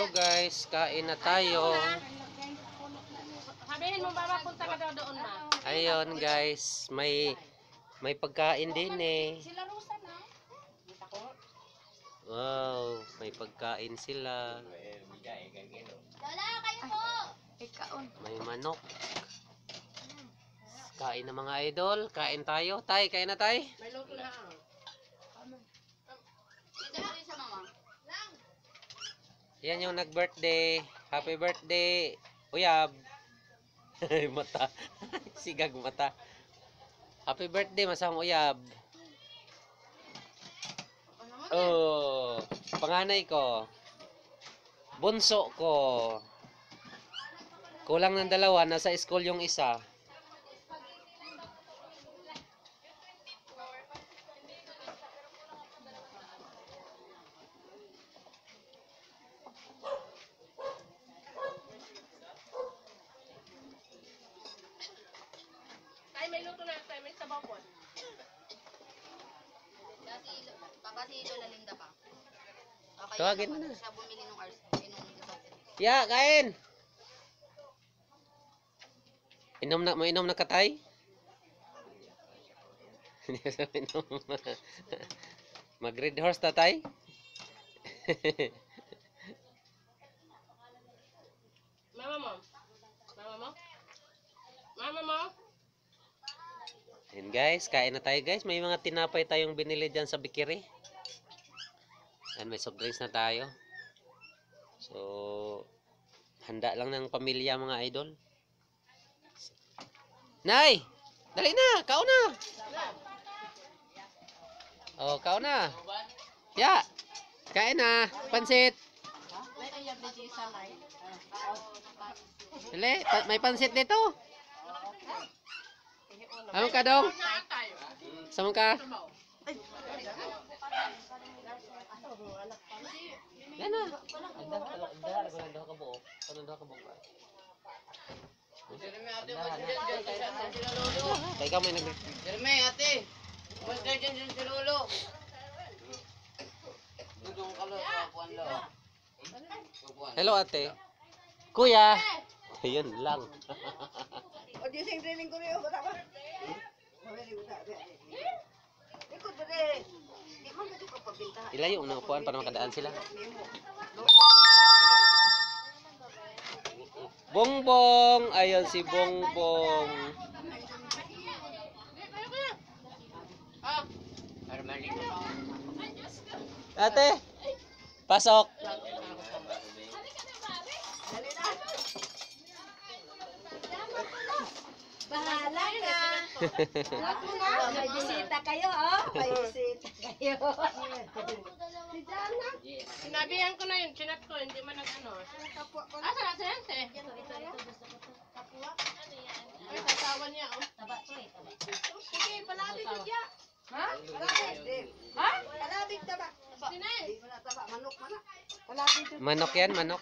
Hello guys, kain na tayo. Sabihin mo baba, punta ka daw doon ma. Ayun guys, may pagkain din eh. Wow, may pagkain sila. May manok. Kain na mga idol, kain tayo. Tay, kain na tay. May luto na. Yan yung nag-birthday. Happy birthday. Uyab. Mata. Sigag mata. Happy birthday, masang uyab. Oh, panganay ko. Bunso ko. Kulang ng dalawa, nasa school yung isa. Tay, may luto na tay, may sabaw po. Papasilo na Linda pa. Okay, Tawagin mo na. Siya bumili nung Ya, kain. Inom na, mainom na katay? Mag-red horse tatay? Mama mo. Mama mo. Mama mo. Ayan guys, kain na tayo guys. May mga tinapay tayong binili dyan sa Bikiri. Ayan, may soft drinks na tayo. So, handa lang ng pamilya mga idol. Nay! Dali na! Kao na! Oh, kao na! Ya! Kain na! Pansit! Dali! May pansit dito! Among ka dong? Samong ka? Yan na! Nagdaha ka buo. Nagdaha ka buo ka. Kaya ka may Jeremy, ate. Basta dyan si Lolo. Dudong ka lang sa puwan lang. Hello ate. Kuya. Ayun lang. O di sing training ko rin bata ba? Mabili ko sabi. Ikot ba de? Di man gito ka pabinta. Ilayo ng upuan para makadaan sila. Bongbong. Ayun si Bongbong. Ate. Pasok. Bahala ka. Ako na. May bisita kayo, oh. May bisita kayo. Si Jana. Sinabihan ko na yun, chinat ko, hindi man nag-ano. Kapwa ko. Ah, sarap silente. Ay, sasawa niya, oh. Sige, palabig ko dyan. Ha? Palabig. Ha? Palabig taba. Sinay. Di mo na taba. Manok mana. Palabig to. Manok yan, manok.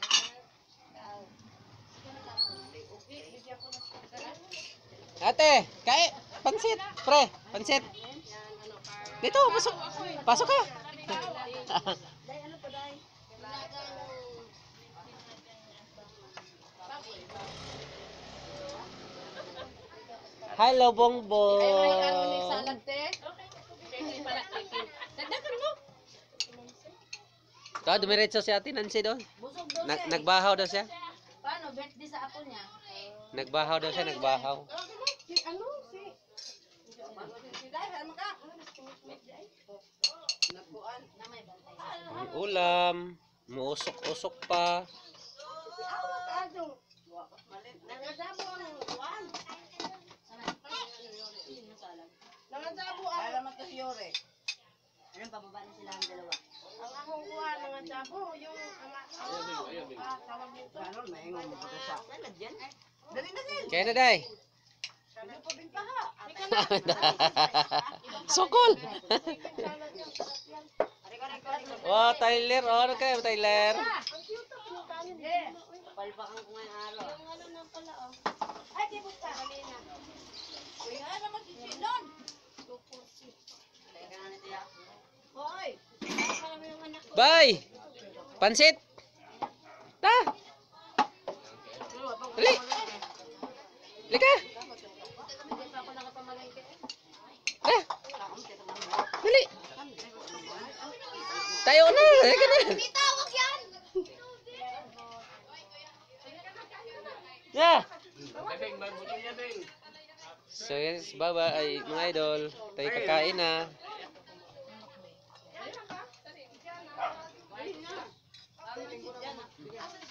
Ate, kain. Pansit. Pre, pansit. Dito, pasok. Pasok ka. Day, ano pa day? Hello, Bongbong. Ay, may karoning salad, te. Hindi pala, chicken. Dagdagan mo. Ikaw, dumiretso si Ate Nancy doon. Busog daw siya. Nagbahaw daw siya. Paano? Birthday sa apo niya. Nagbahaw daw siya, nagbahaw. Si ano, si... Si day, ano ka? Nagbuan. Na may bantay. May ulam. Muusok-usok pa. Si awa ka adong. Malit. Nangasabo ang buwan. Nangasabo ang. Alam mo to si Yore. Anong pababa na sila ang dalawa? Ang akong buwan, nangasabo. Yung ama. Tawag nito. Ano, maingong mo ko sa. Dyan? Dali na din. Kaya na, day. Ano pa bintaha? Sukol. Ari Oh, Tyler. Oh, ano kayo, Tyler? Yes. Palpakan ko ngayong araw. Ay, di buta. Uy, nga naman si Sinon. Teka nga nito ya. Hoy. Bye! Pansit! Ta! Dali! Dali ka! Ta! Dali! Tayo na! Dali ka na! Yeah! So yes, bye-bye ay mga idol. Tayo kakain na.